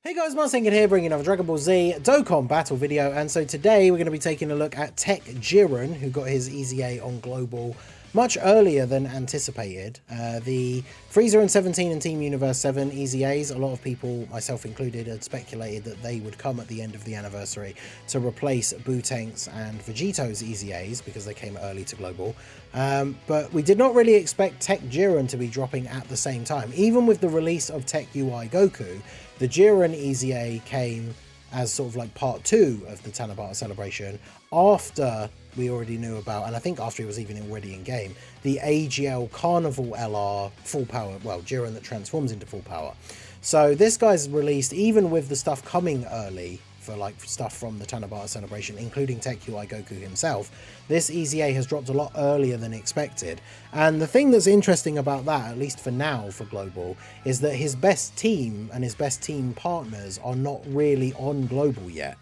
Hey guys, Marsengan here, bringing another Dragon Ball Z Dokkan battle video, and so today we're going to be taking a look at Tech Jiren, who got his EZA on Global much earlier than anticipated. The Freezer and 17 and Team Universe 7 EZAs, a lot of people, myself included, had speculated that they would come at the end of the anniversary to replace Bootank's and Vegito's EZAs because they came early to Global. But we did not really expect Tech Jiren to be dropping at the same time. Even with the release of Tech UI Goku, the Jiren EZA came as sort of like part 2 of the Tanabata celebration after we already knew about, and I think after it was even already in game, the AGL Carnival LR full power, well, Jiren that transforms into full power. So this guy's released, even with the stuff coming early for like stuff from the Tanabata celebration, including Tech UI Goku himself, this EZA has dropped a lot earlier than expected. And the thing that's interesting about that, at least for now for Global, is that his best team and his best team partners are not really on Global yet.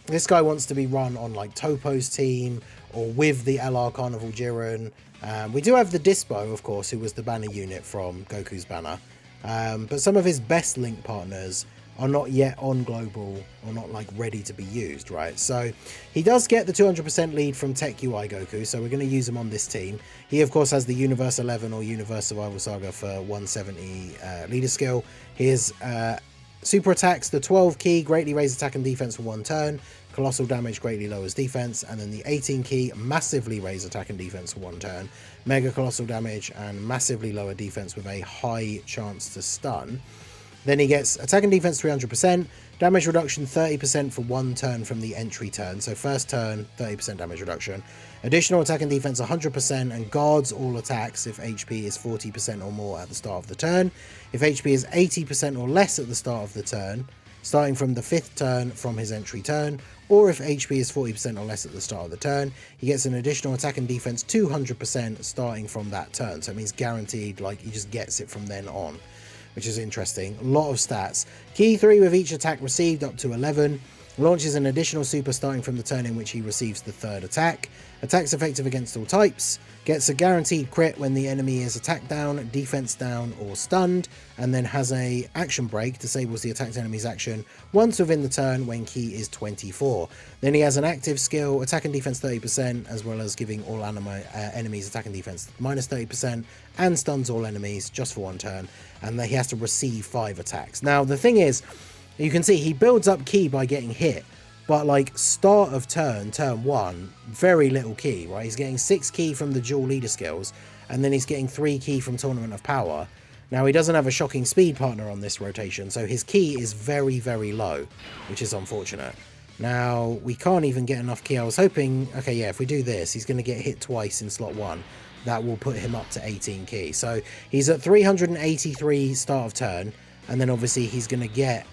This guy wants to be run on like Topo's team or with the LR Carnival Jiren. We do have the Dispo, of course, who was the banner unit from Goku's banner. But some of his best link partners are not yet on Global or not like ready to be used, right? So he does get the 200% lead from Tech UI Goku, so we're going to use him on this team. He of course has the Universe 11 or Universe Survival Saga for 170 leader skill. His super attacks, the 12 key greatly raise attack and defense for 1 turn, colossal damage greatly lowers defense, and then the 18 key massively raise attack and defense for 1 turn, mega colossal damage and massively lower defense with a high chance to stun. Then he gets attack and defense 300%, damage reduction 30% for 1 turn from the entry turn. So first turn, 30% damage reduction. Additional attack and defense 100% and guards all attacks if HP is 40% or more at the start of the turn. If HP is 80% or less at the start of the turn, starting from the 5th turn from his entry turn, or if HP is 40% or less at the start of the turn, he gets an additional attack and defense 200% starting from that turn. So it means guaranteed, like he just gets it from then on, which is interesting. A lot of stats. Key 3 with each attack received up to 11. Launches an additional super starting from the turn in which he receives the 3rd attack. Attacks effective against all types. Gets a guaranteed crit when the enemy is attack down, defense down, or stunned. And then has a action break, disables the attacked enemy's action once within the turn when key is 24. Then he has an active skill, attack and defense 30%, as well as giving all enemies attack and defense minus 30%, and stuns all enemies just for 1 turn. And then he has to receive 5 attacks. Now the thing is, you can see he builds up key by getting hit, but like start of turn 1, very little key, right? He's getting 6 key from the dual leader skills, and then he's getting 3 key from Tournament of Power. Now he doesn't have a shocking speed partner on this rotation, so his key is very, very low, which is unfortunate. Now we can't even get enough key. I was hoping, okay, yeah, if we do this, he's going to get hit twice in slot 1. That will put him up to 18 key. So he's at 383 start of turn, and then obviously he's going to get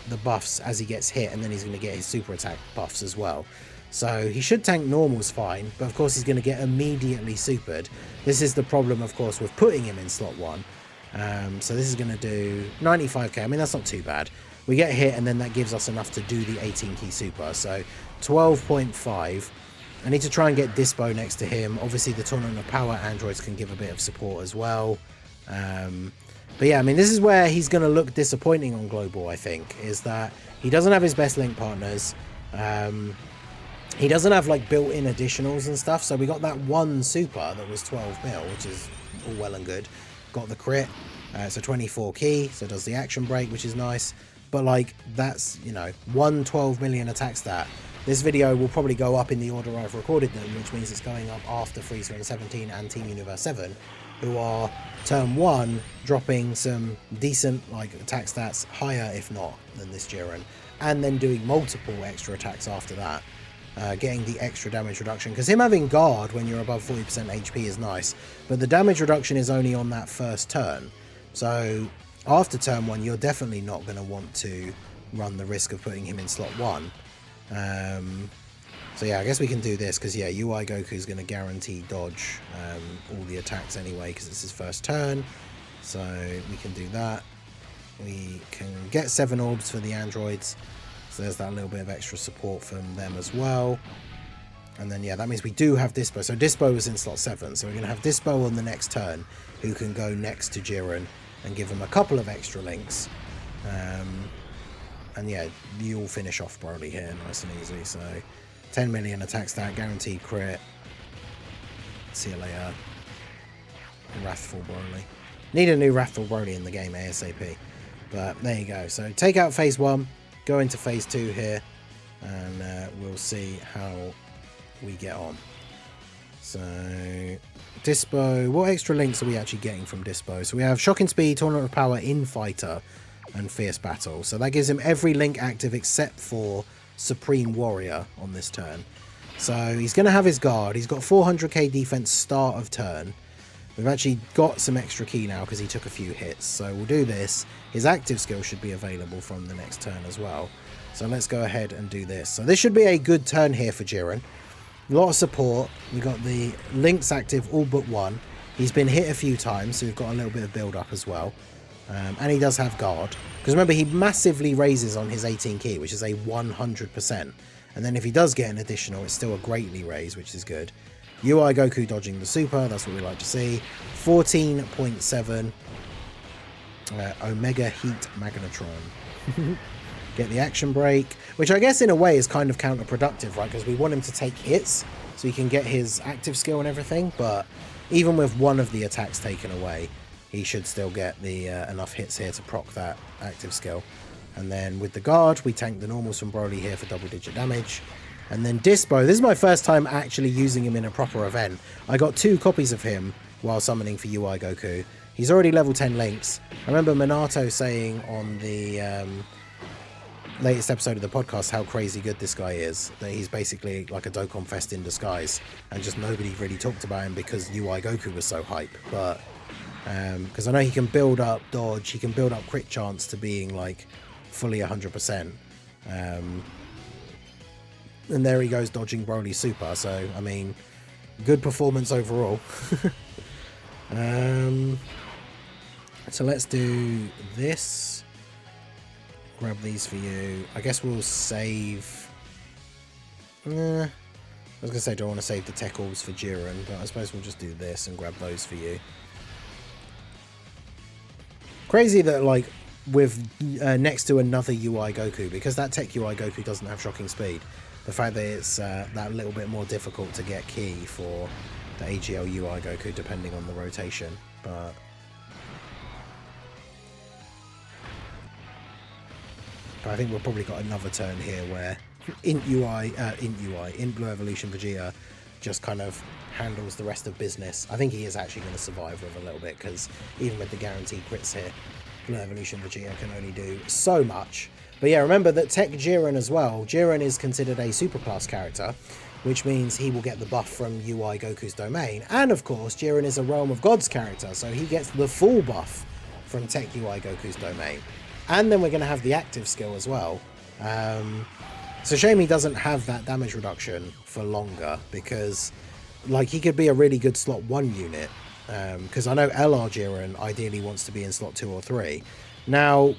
the buffs as he gets hit, and then he's going to get his super attack buffs as well. So he should tank normals fine, but of course he's going to get immediately supered. This is the problem, of course, with putting him in slot 1. So this is going to do 95k. I mean, that's not too bad. We get hit, and then that gives us enough to do the 18 key super. So 12.5. I need to try and get Dispo next to him. Obviously the Tournament of Power androids can give a bit of support as well. But yeah, I mean, this is where he's going to look disappointing on Global, I think, is that he doesn't have his best link partners. He doesn't have like built-in additionals and stuff. So we got that 1 super that was 12 mil, which is all well and good. Got the crit, so 24 key, so does the action break, which is nice. But like, that's, you know, 1 12 million attack stat. This video will probably go up in the order I've recorded them, which means it's going up after Freezer and 17 and Team Universe 7, who are turn 1 dropping some decent like attack stats, higher if not than this Jiren, and then doing multiple extra attacks after that, getting the extra damage reduction. Because him having guard when you're above 40% HP is nice, but the damage reduction is only on that first turn. So after turn 1, you're definitely not going to want to run the risk of putting him in slot 1. So yeah, I guess we can do this because yeah, UI Goku is going to guarantee dodge all the attacks anyway because it's his first turn. So we can do that. We can get 7 orbs for the androids. So there's that little bit of extra support from them as well. And then yeah, that means we do have Dispo. So Dispo was in slot 7. So we're going to have Dispo on the next turn who can go next to Jiren and give him a couple of extra links. And yeah, you'll finish off Broly here nice and easy. So 10 million attack stat, guaranteed crit. See you later. Wrathful Broly. Need a new Wrathful Broly in the game ASAP. But there you go. So take out phase 1, go into phase 2 here, and we'll see how we get on. So Dispo, what extra links are we actually getting from Dispo? So we have Shocking Speed, Tournament of Power, Infighter, and Fierce Battle. So that gives him every link active except for Supreme Warrior on this turn. So he's going to have his guard. He's got 400k defense start of turn. We've actually got some extra key now because he took a few hits. So we'll do this. His active skill should be available from the next turn as well. So let's go ahead and do this. So this should be a good turn here for Jiren. A lot of support. We've got the links active all but one. He's been hit a few times, so we've got a little bit of build up as well. And he does have guard. Because remember, he massively raises on his 18 key, which is a 100%. And then if he does get an additional, it's still a greatly raise, which is good. UI Goku dodging the super, that's what we like to see. 14.7. Omega Heat Magnetron. Get the action break, which I guess in a way is kind of counterproductive, right? Because we want him to take hits so he can get his active skill and everything. But even with one of the attacks taken away, he should still get the enough hits here to proc that active skill. And then with the guard, we tank the normals from Broly here for double-digit damage. And then Dispo, this is my first time actually using him in a proper event. I got 2 copies of him while summoning for UI Goku. He's already level 10 links. I remember Minato saying on the latest episode of the podcast how crazy good this guy is. That he's basically like a Dokkan Fest in disguise. And just nobody really talked about him because UI Goku was so hype. But because I know he can build up dodge, he can build up crit chance to being like fully 100%. And there he goes dodging Broly super. So I mean, good performance overall. So let's do this. Grab these for you. I guess we'll save. I was gonna say, do I want to save the tech orbs for Jiren? But I suppose we'll just do this and grab those for you. Crazy that like with next to another UI Goku, because that tech UI Goku doesn't have shocking speed. The fact that it's that little bit more difficult to get key for the AGL UI Goku depending on the rotation, but I think we've probably got another turn here where Int Blue Evolution Vegeta just kind of handles the rest of business. I think he is actually going to survive with a little bit, because even with the guaranteed crits here, Blue Evolution Vegeta can only do so much. But yeah, remember that Tech Jiren as well. Jiren is considered a superclass character, which means he will get the buff from UI Goku's domain. And of course, Jiren is a Realm of Gods character, so he gets the full buff from Tech UI Goku's domain. And then we're going to have the active skill as well. It's a shame he doesn't have that damage reduction for longer, because like he could be a really good slot 1 unit. Because I know LR Jiren ideally wants to be in slot 2 or 3. Now,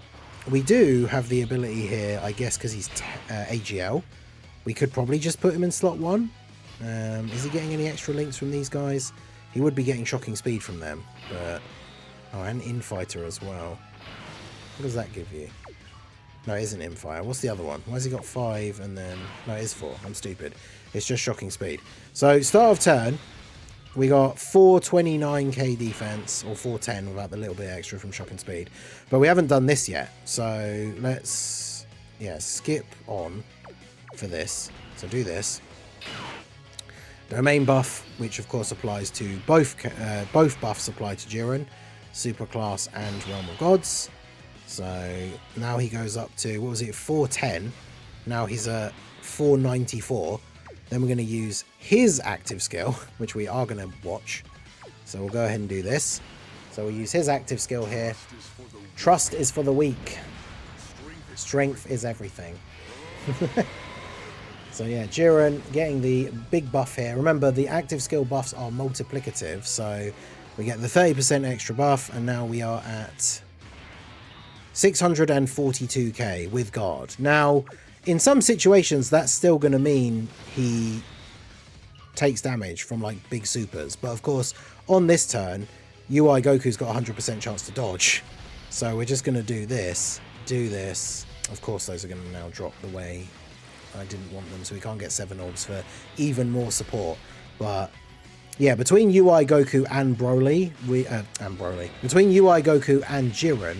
we do have the ability here, I guess, because he's AGL. We could probably just put him in slot 1. Is he getting any extra links from these guys? He would be getting shocking speed from them. But oh, and Infighter as well. What does that give you? No, it isn't Infire. What's the other one? Why has he got 5 and then... No, it is 4. I'm stupid. It's just shocking speed. So, start of turn, we got 429k defense, or 410 without the little bit extra from shocking speed. But we haven't done this yet. So, let's... yeah, skip on for this. So, do this. Domain buff, which of course applies to both buffs apply to Jiren, Superclass and Realm of Gods. So now he goes up to, what was it, 410. Now he's at 494. Then we're going to use his active skill, which we are going to watch. So we'll go ahead and do this. So we'll use his active skill here. Trust is for the weak. Strength is everything. So yeah, Jiren getting the big buff here. Remember, the active skill buffs are multiplicative. So we get the 30% extra buff, and now we are at 642k with guard. Now, in some situations, that's still going to mean he takes damage from like big supers. But of course, on this turn, UI Goku's got 100% chance to dodge. So we're just going to do this, Of course, those are going to now drop the way I didn't want them, so we can't get 7 orbs for even more support. But yeah, between UI Goku and Broly, between UI Goku and Jiren,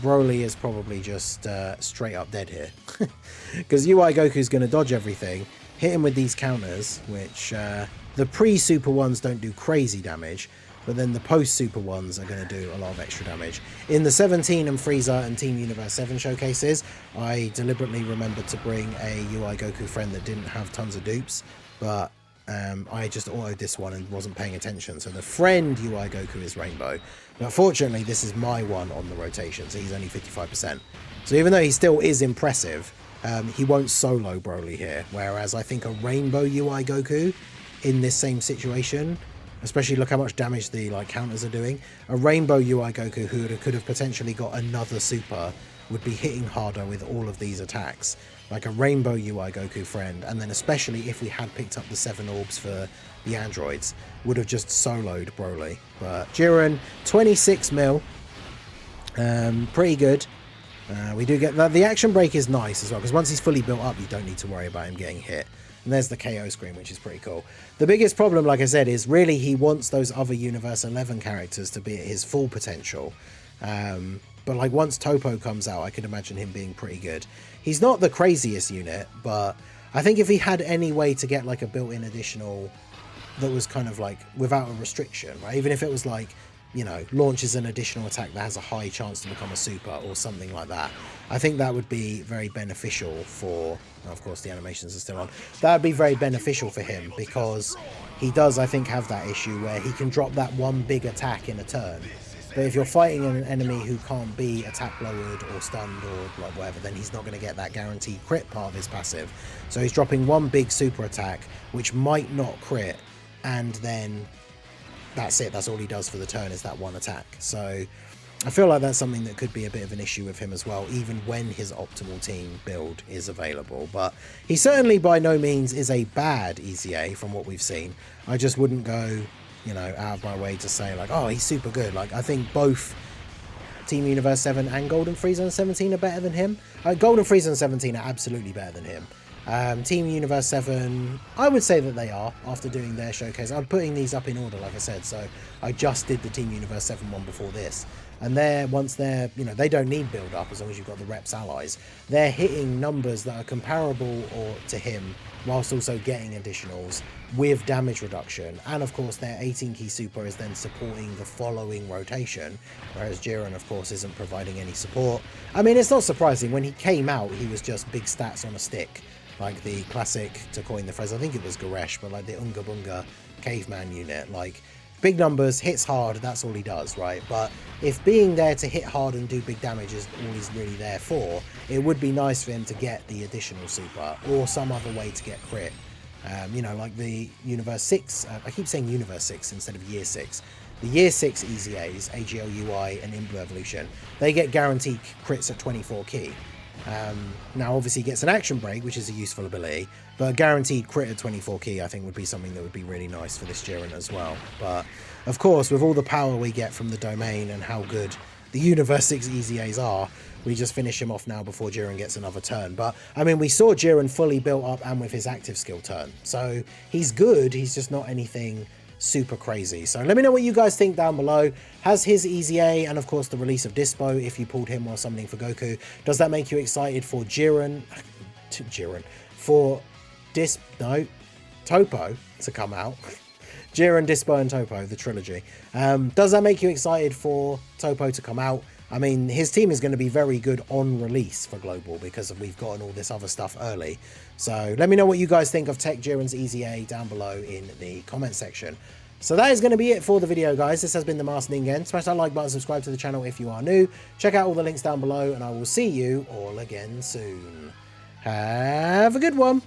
Broly is probably just straight up dead here. Because UI Goku's going to dodge everything, hit him with these counters, which the pre-super ones don't do crazy damage, but then the post-super ones are going to do a lot of extra damage. In the 17 and Frieza and Team Universe 7 showcases, I deliberately remembered to bring a UI Goku friend that didn't have tons of dupes, but I just autoed this one and wasn't paying attention. So the friend UI Goku is Rainbow. But fortunately, this is my one on the rotation, so he's only 55%. So even though he still is impressive, he won't solo Broly here. Whereas I think a Rainbow UI Goku in this same situation, especially look how much damage the counters are doing, a Rainbow UI Goku who could have potentially got another super would be hitting harder with all of these attacks. Like a Rainbow UI Goku friend, and then especially if we had picked up the 7 orbs for the androids, would have just soloed Broly. But Jiren, 26 mil, pretty good. We do get that. The action break is nice as well, because once he's fully built up, you don't need to worry about him getting hit. And there's the KO screen, which is pretty cool. The biggest problem, like I said, is really he wants those other Universe 11 characters to be at his full potential. But like once Topo comes out, I could imagine him being pretty good. He's not the craziest unit, but I think if he had any way to get like a built-in additional that was kind of like without a restriction, right? Even if it was like, you know, launches an additional attack that has a high chance to become a super or something like that, I think that would be very beneficial for, of course the animations are still on, that would be very beneficial for him, because he does, I think, have that issue where he can drop that one big attack in a turn. But if you're fighting an enemy who can't be attack lowered or stunned or like whatever, then he's not going to get that guaranteed crit part of his passive. So he's dropping one big super attack, which might not crit, and then that's it. That's all he does for the turn, is that one attack. So I feel like that's something that could be a bit of an issue with him as well, even when his optimal team build is available. But he certainly by no means is a bad EZA from what we've seen. I just wouldn't go, you know, out of my way to say like, oh, he's super good. Like, I think both Team Universe 7 and Golden Frieza and 17 are better than him. Golden Frieza and 17 are absolutely better than him. Team Universe 7, I would say that they are, after doing their showcase. I'm putting these up in order, like I said, so I just did the Team Universe 7 one before this. And once they're, you know, they don't need build up as long as you've got the reps allies. They're hitting numbers that are comparable to him, whilst also getting additionals with damage reduction. And of course their 18 key super is then supporting the following rotation, whereas Jiren of course isn't providing any support. I mean, it's not surprising. When he came out, he was just big stats on a stick, like the classic, to coin the phrase, I think it was Goresh, but like the Unga Bunga caveman unit, like big numbers, hits hard, that's all he does, right? But if being there to hit hard and do big damage is all he's really there for, it would be nice for him to get the additional super or some other way to get crit. You know, like the Universe 6, I keep saying Universe 6 instead of Year 6. The Year 6 EZAs, AGLUI and Inblue Evolution, they get guaranteed crits at 24 key. Now obviously he gets an action break, which is a useful ability, but a guaranteed crit at 24 key I think would be something that would be really nice for this Jiren as well. But of course, with all the power we get from the domain and how good the Universe 6 EZAs are, we just finish him off now before Jiren gets another turn. But I mean, we saw Jiren fully built up and with his active skill turn, so he's good, he's just not anything super crazy. So let me know what you guys think down below. Has his EZA and of course the release of Dispo, if you pulled him while summoning for Goku, does that make you excited for Topo to come out? Jiren, Dispo and Topo, the trilogy. Does that make you excited for Topo to come out? I mean, his team is going to be very good on release for Global because we've gotten all this other stuff early. So let me know what you guys think of TEQ Jiren's EZA down below in the comment section. So that is going to be it for the video, guys. This has been the Masked Ningen. Smash that like button, subscribe to the channel if you are new. Check out all the links down below, and I will see you all again soon. Have a good one.